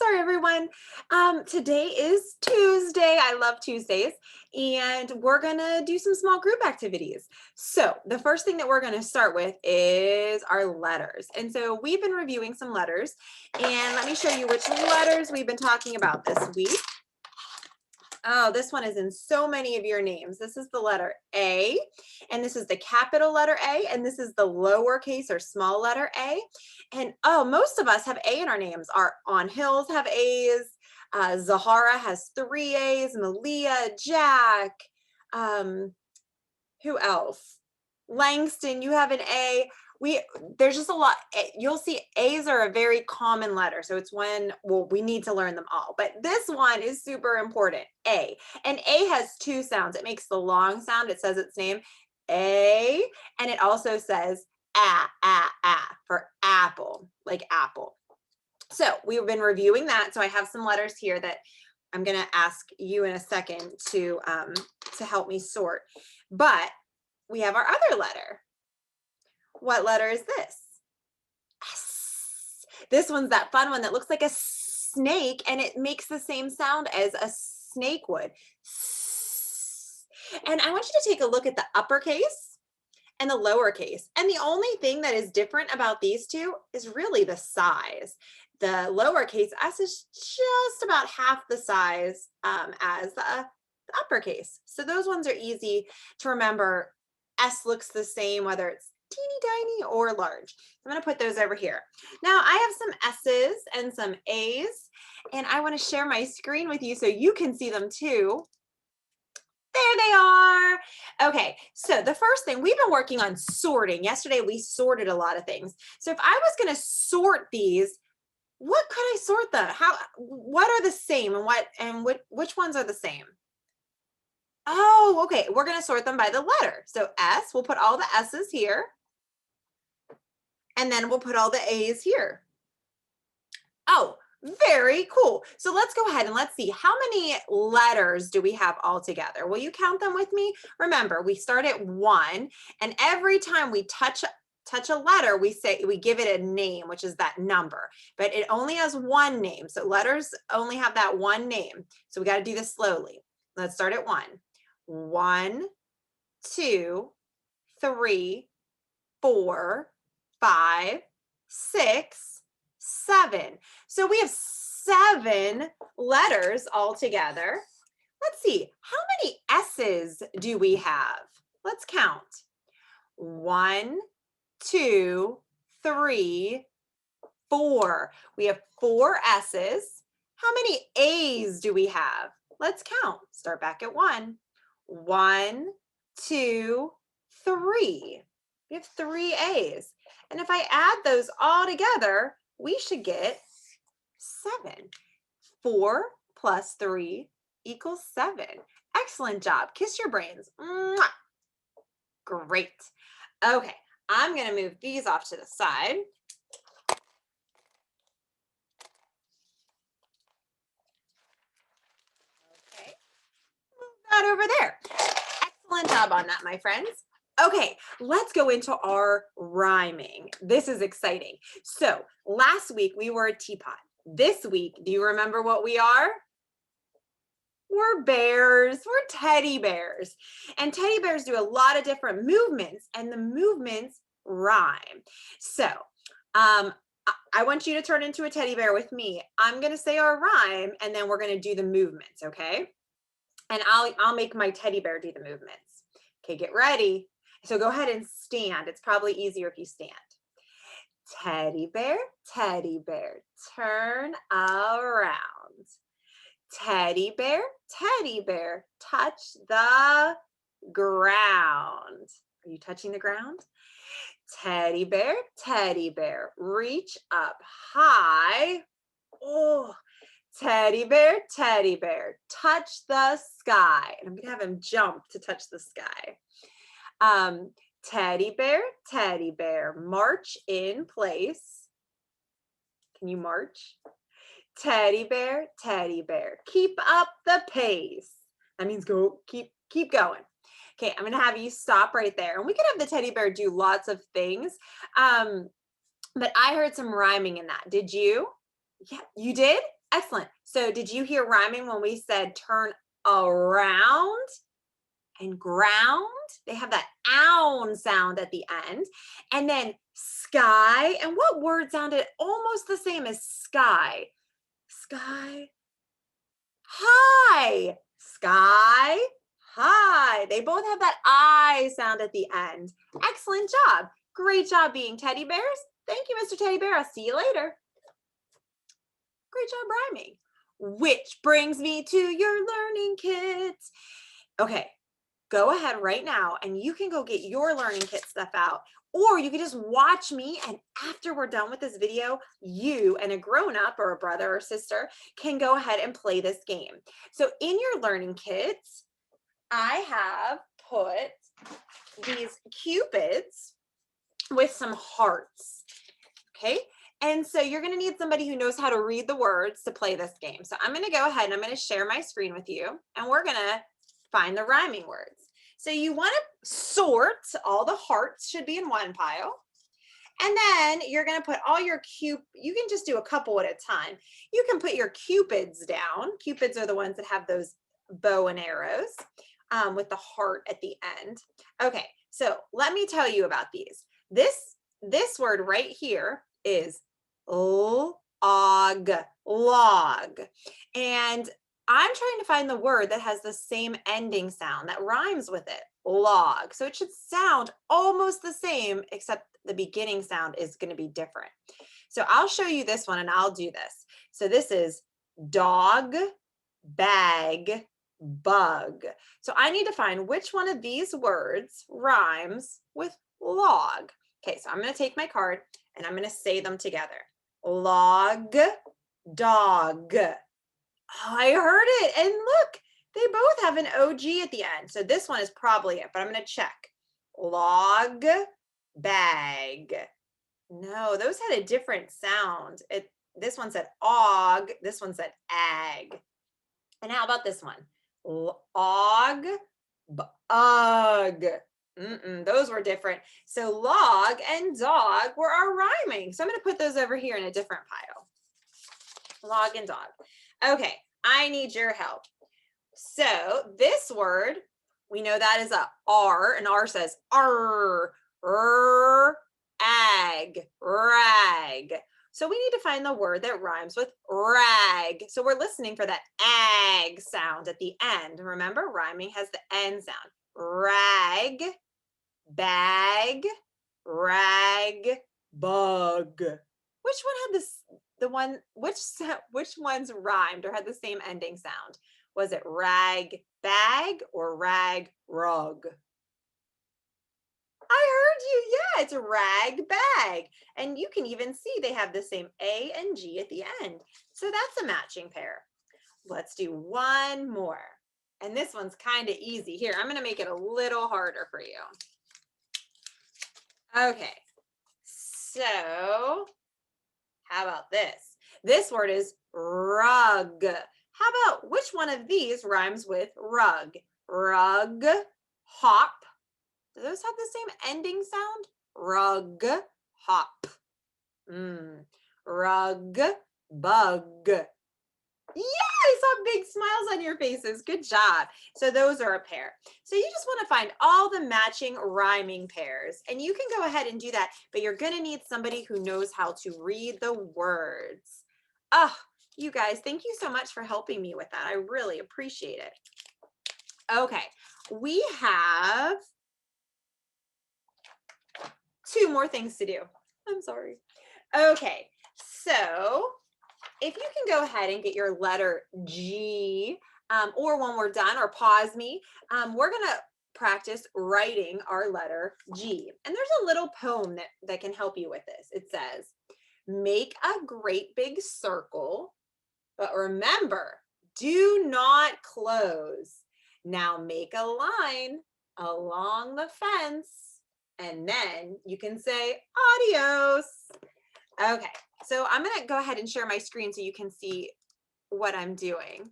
sorry, everyone. Today is Tuesday. I love Tuesdays, and we're gonna do some small group activities. So the first thing that we're gonna start with is our letters. And so we've been reviewing some letters, and let me show you which letters we've been talking about this week. Oh, this one is in so many of your names. This is the letter A, and this is the capital letter A, and this is the lowercase or small letter A. And oh, most of us have A in our names. Our On Hills have A's. Zahara has 3 A's. Malia, Jack. Who else? Langston, you have an A. There's just a lot. You'll see A's are a very common letter. So it's when, well, we need to learn them all. But this one is super important, A. And A has 2 sounds. It makes the long sound. It says its name, A. And it also says for apple, like apple. So we've been reviewing that. So I have some letters here that I'm going to ask you in a second to help me sort. But we have our other letter. What letter is this? S. This one's that fun one that looks like a snake, and it makes the same sound as a snake would. S. And I want you to take a look at the uppercase and the lowercase. And the only thing that is different about these two is really the size. The lowercase S is just about half the size as the uppercase. So those ones are easy to remember. S looks the same, whether it's teeny tiny or large. I'm going to put those over here. Now I have some S's and some A's, and I want to share my screen with you so you can see them too. There they are. Okay, so the first thing, we've been working on sorting. Yesterday we sorted a lot of things. So if I was going to sort these, what could I sort them? What are the same and which ones are the same? Oh, okay. We're going to sort them by the letter. So S, we'll put all the S's here. And then we'll put all the A's here. Oh, very cool. So let's go ahead and let's see, how many letters do we have all together? Will you count them with me? Remember, we start at 1, and every time we touch a letter, we give it a name, which is that number, but it only has 1 name. So letters only have that 1 name. So we got to do this slowly. Let's start at 1. 1, 2, 3, 4, 5, 6, 7. So we have 7 letters all together. Let's see, how many S's do we have? Let's count. 1, 2, 3, 4. We have 4 S's. How many A's do we have? Let's count. Start back at 1. 1, 2, 3. We have 3 A's. And if I add those all together, we should get 7. 4 plus 3 equals 7. Excellent job. Kiss your brains. Mwah. Great. Okay, I'm going to move these off to the side. Okay, move that over there. Excellent job on that, my friends. Okay, let's go into our rhyming. This is exciting. So last week we were a teapot. This week, do you remember what we are? We're bears. We're teddy bears. And teddy bears do a lot of different movements, and the movements rhyme. So I want you to turn into a teddy bear with me. I'm going to say our rhyme, and then we're going to do the movements, okay? And I'll make my teddy bear do the movements. Okay, get ready. So go ahead and stand. It's probably easier if you stand. Teddy bear, turn around. Teddy bear, touch the ground. Are you touching the ground? Teddy bear, reach up high. Oh, teddy bear, touch the sky. And I'm going to have him jump to touch the sky. Teddy bear, march in place. Can you march? Teddy bear, keep up the pace. That means go, keep going. Okay, I'm gonna have you stop right there. And we could have the teddy bear do lots of things. But I heard some rhyming in that. Did you? Yeah, you did? Excellent. So did you hear rhyming when we said turn around and ground? They have that own sound at the end. And then sky. And what word sounded almost the same as sky? Sky. High. Sky. High. They both have that I sound at the end. Excellent job. Great job being teddy bears. Thank you, Mr. Teddy Bear. I'll see you later. Great job rhyming. Which brings me to your learning kits. Okay, go ahead right now and you can go get your learning kit stuff out, or you can just watch me, and after we're done with this video, you and a grown-up or a brother or sister can go ahead and play this game. So in your learning kits, I have put these cupids with some hearts, okay? And so you're gonna need somebody who knows how to read the words to play this game. So I'm gonna go ahead and I'm gonna share my screen with you, and we're gonna find the rhyming words. So you wanna sort, all the hearts should be in one pile. And then you're gonna put all your you can just do a couple at a time. You can put your cupids down. Cupids are the ones that have those bow and arrows with the heart at the end. Okay, so let me tell you about these. This word right here is log, log. And I'm trying to find the word that has the same ending sound that rhymes with it, log. So it should sound almost the same, except the beginning sound is going to be different. So I'll show you this one and I'll do this. So this is dog, bag, bug. So I need to find which one of these words rhymes with log. Okay, so I'm going to take my card and I'm going to say them together. Log, dog. Oh, I heard it. And look, they both have an OG at the end. So this one is probably it, but I'm going to check. Log, bag. No, those had a different sound. This one said og, this one said ag. And how about this one? Og, bug. Those were different. So log and dog are rhyming. So I'm going to put those over here in a different pile. Log and dog. Okay, I need your help. So this word, we know that is a R, and R says R, ag, rag. So we need to find the word that rhymes with rag. So we're listening for that ag sound at the end. Remember, rhyming has the N sound. Rag, bag, rag, bug. Which one had this? Which ones rhymed or had the same ending sound? Was it rag bag or rag rug? I heard you. Yeah, it's a rag bag. And you can even see they have the same A and G at the end. So that's a matching pair. Let's do one more. And this one's kind of easy. Here, I'm going to make it a little harder for you. Okay. So how about this? This word is rug. How about which one of these rhymes with rug? Rug, hop. Do those have the same ending sound? Rug, hop. Rug, bug. Yeah, I saw big smiles on your faces. Good job. So those are a pair. So you just want to find all the matching rhyming pairs, and you can go ahead and do that, but you're going to need somebody who knows how to read the words. Oh, you guys, thank you so much for helping me with that. I really appreciate it. Okay, we have 2 more things to do. I'm sorry. Okay, so if you can go ahead and get your letter G, or when we're done, or pause me, we're gonna practice writing our letter G. And there's a little poem that can help you with this. It says, make a great big circle, but remember, do not close. Now make a line along the fence, and then you can say adios. Okay, so I'm gonna go ahead and share my screen so you can see what I'm doing.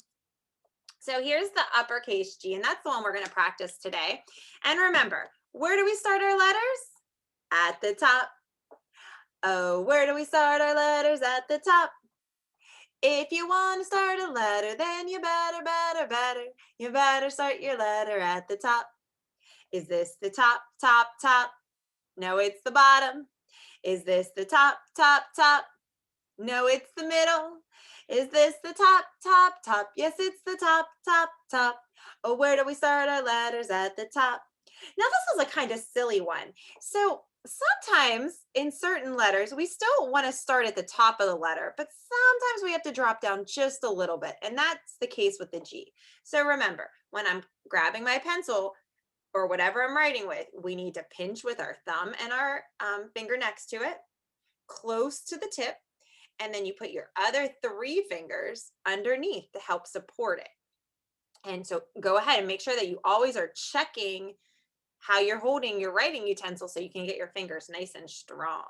So here's the uppercase G, and that's the one we're gonna practice today. And remember, where do we start our letters? At the top. Oh, where do we start our letters? At the top. If you want to start a letter, then you better. You better start your letter at the top. Is this the top, top, top? No, it's the bottom. Is this the top, top, top? No, it's the middle. Is this the top, top, top? Yes, it's the top, top, top. Oh, where do we start our letters? At the top. Now, this is a kind of silly one. So sometimes in certain letters, we still want to start at the top of the letter, but sometimes we have to drop down just a little bit. And that's the case with the G. So remember, when I'm grabbing my pencil or whatever I'm writing with, we need to pinch with our thumb and our finger next to it, close to the tip. And then you put your other 3 fingers underneath to help support it. And so go ahead and make sure that you always are checking how you're holding your writing utensil so you can get your fingers nice and strong.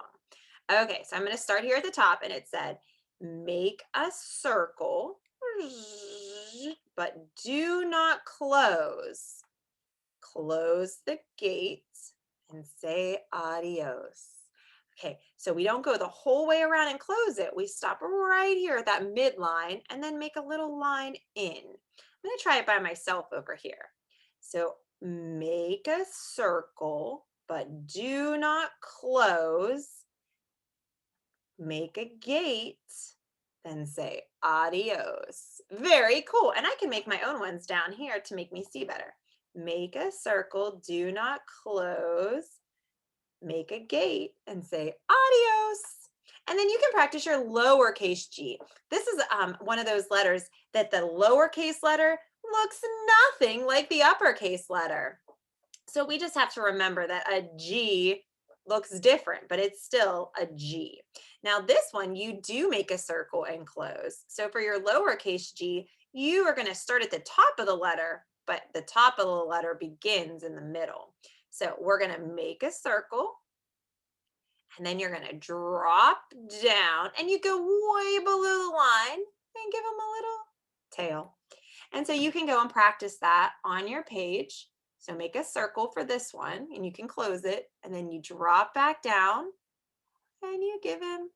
Okay, so I'm going to start here at the top, and it said, make a circle, but do not close. Close the gate and say adios. Okay, so we don't go the whole way around and close it. We stop right here at that midline and then make a little line in. I'm going to try it by myself over here. So make a circle, but do not close. Make a gate, then say adios. Very cool. And I can make my own ones down here to make me see better. Make a circle, do not close. Make a gate and say adios. And then you can practice your lowercase g. This is one of those letters that the lowercase letter looks nothing like the uppercase letter. So we just have to remember that a G looks different, but it's still a G. Now this one, you do make a circle and close. So for your lowercase g, you are going to start at the top of the letter, but the top of the letter begins in the middle. So we're going to make a circle, and then you're going to drop down, and you go way below the line and give them a little tail. And so you can go and practice that on your page. So make a circle for this one, and you can close it, and then you drop back down, and you give him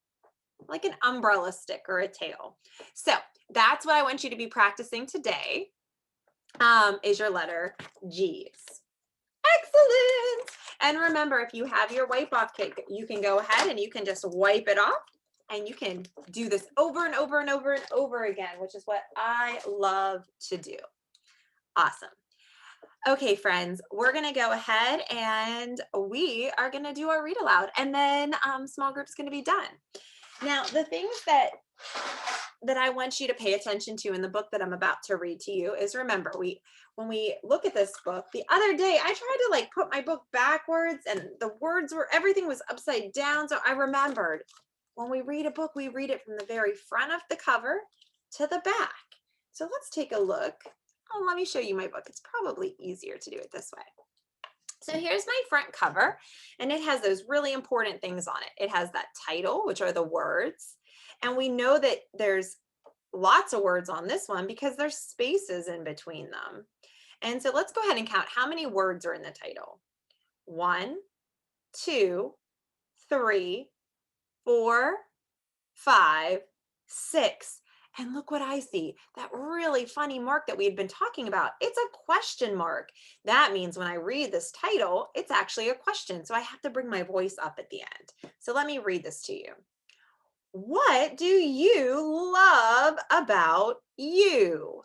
like an umbrella stick or a tail. So that's what I want you to be practicing today, is your letter G's. Excellent. And remember, if you have your wipe off kit, you can go ahead and you can just wipe it off, and you can do this over and over and over and over again, which is what I love to do. Awesome. Okay, friends, we're going to go ahead and we are going to do our read aloud, and then small group's going to be done. Now, the things that I want you to pay attention to in the book that I'm about to read to you is, remember, when we look at this book, the other day I tried to like put my book backwards, and the words were, everything was upside down. So I remembered, when we read a book, we read it from the very front of the cover to the back. So let's take a look. Oh, let me show you my book. It's probably easier to do it this way. So here's my front cover, and it has those really important things on it. It has that title, which are the words. And we know that there's lots of words on this one because there's spaces in between them. And so let's go ahead and count how many words are in the title. 1, 2, 3, 4, 5, 6. And look what I see, that really funny mark that we had been talking about. It's a question mark. That means when I read this title, it's actually a question. So I have to bring my voice up at the end. So let me read this to you. What do you love about you?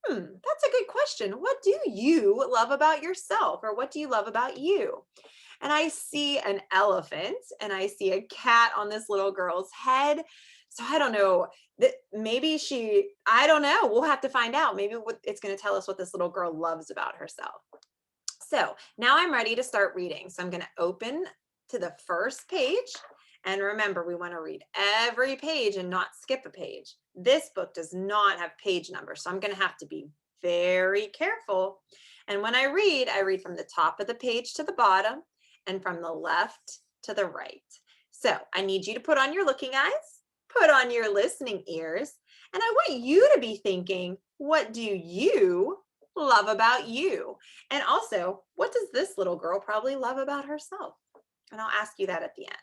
That's a good question. What do you love about yourself, or what do you love about you? And I see an elephant, and I see a cat on this little girl's head. So I don't know, that maybe I don't know. We'll have to find out. Maybe it's going to tell us what this little girl loves about herself. So now I'm ready to start reading. So I'm going to open to the first page. And remember, we want to read every page and not skip a page. This book does not have page numbers, so I'm going to have to be very careful. And when I read from the top of the page to the bottom and from the left to the right. So I need you to put on your looking eyes, put on your listening ears, and I want you to be thinking, what do you love about you? And also, what does this little girl probably love about herself? And I'll ask you that at the end.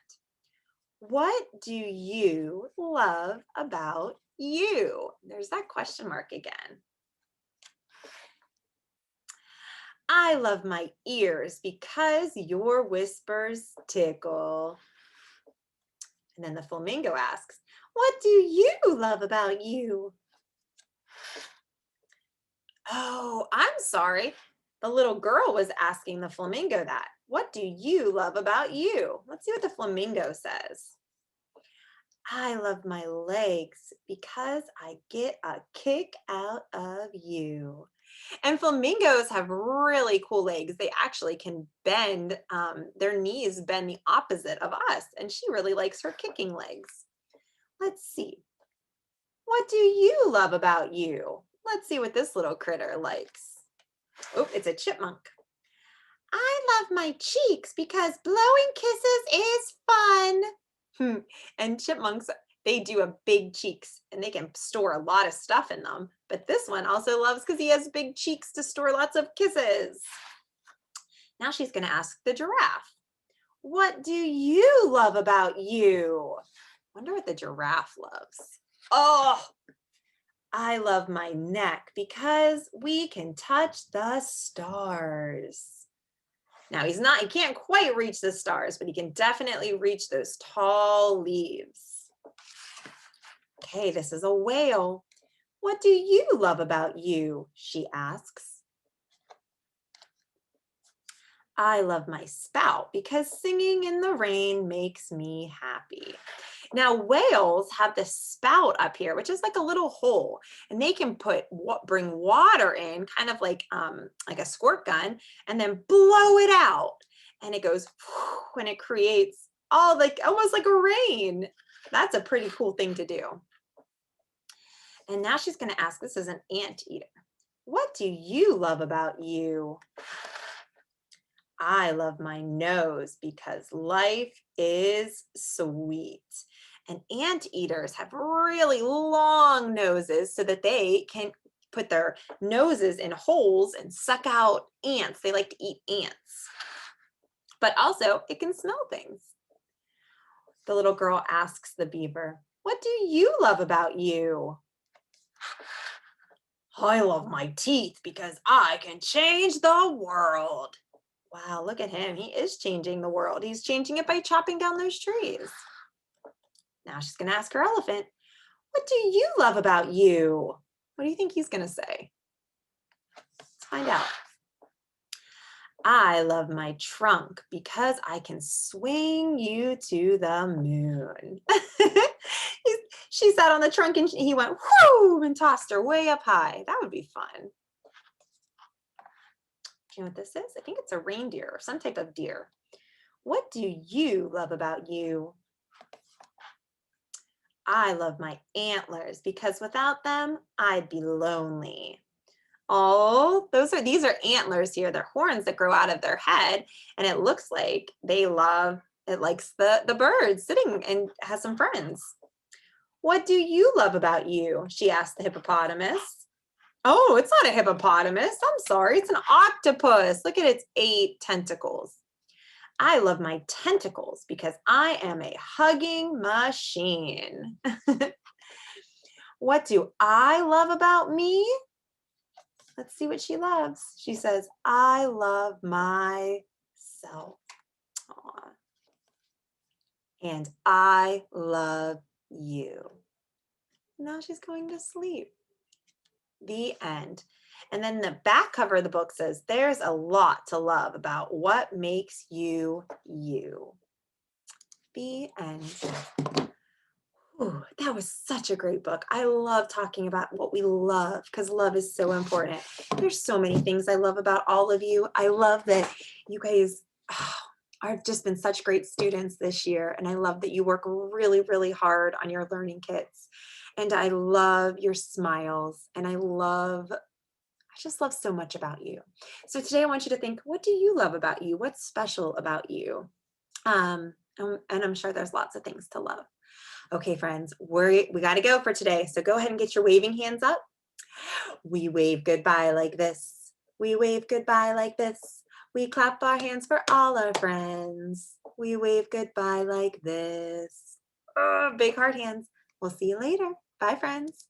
What do you love about you? There's that question mark again. I love my ears because your whispers tickle. And then the flamingo asks, what do you love about you? Oh, I'm sorry. The little girl was asking the flamingo that. What do you love about you? Let's see what the flamingo says. I love my legs because I get a kick out of you. And flamingos have really cool legs. They actually can bend, their knees bend the opposite of us. And she really likes her kicking legs. Let's see. What do you love about you? Let's see what this little critter likes. Oh, it's a chipmunk. I love my cheeks because blowing kisses is fun. And chipmunks, they do have big cheeks and they can store a lot of stuff in them. But this one also loves because he has big cheeks to store lots of kisses. Now she's going to ask the giraffe, what do you love about you? Wonder what the giraffe loves. Oh, I love my neck because we can touch the stars. Now he can't quite reach the stars, but he can definitely reach those tall leaves. Okay, this is a whale. What do you love about you? She asks. I love my spout because singing in the rain makes me happy. Now whales have this spout up here, which is like a little hole, and they can bring water in, kind of like a squirt gun, and then blow it out, and it goes when it creates almost like a rain. That's a pretty cool thing to do. And now she's going to ask, this is an anteater. What do you love about you? I love my nose because life is sweet. And anteaters have really long noses so that they can put their noses in holes and suck out ants. They like to eat ants. But also, it can smell things. The little girl asks the beaver, what do you love about you? I love my teeth because I can change the world. Wow, look at him. He is changing the world. He's changing it by chopping down those trees. Now she's going to ask her elephant, what do you love about you? What do you think he's going to say? Let's find out. I love my trunk because I can swing you to the moon. She sat on the trunk and he went whoo and tossed her way up high. That would be fun. Do you know what this is? I think it's a reindeer or some type of deer. What do you love about you? I love my antlers because without them, I'd be lonely. Oh, these are antlers here. They're horns that grow out of their head. And it looks like it likes the bird sitting and has some friends. What do you love about you? She asked the hippopotamus. Oh, it's not a hippopotamus. I'm sorry. It's an octopus. Look at its 8 tentacles. I love my tentacles because I am a hugging machine. What do I love about me? Let's see what she loves. She says, I love myself. Aww. And I love you. Now she's going to sleep. The end. And then the back cover of the book says, there's a lot to love about what makes you you. The end. Ooh, that was such a great book. I love talking about what we love because love is so important. There's so many things I love about all of you. I love that you guys have just been such great students this year. And I love that you work really, really hard on your learning kits. And I love your smiles. And I just love so much about you. So today I want you to think, what do you love about you? What's special about you? And I'm sure there's lots of things to love. Okay, friends, we got to go for today. So go ahead and get your waving hands up. We wave goodbye like this. We wave goodbye like this. We clap our hands for all our friends. We wave goodbye like this. Big heart hands. We'll see you later. Bye, friends.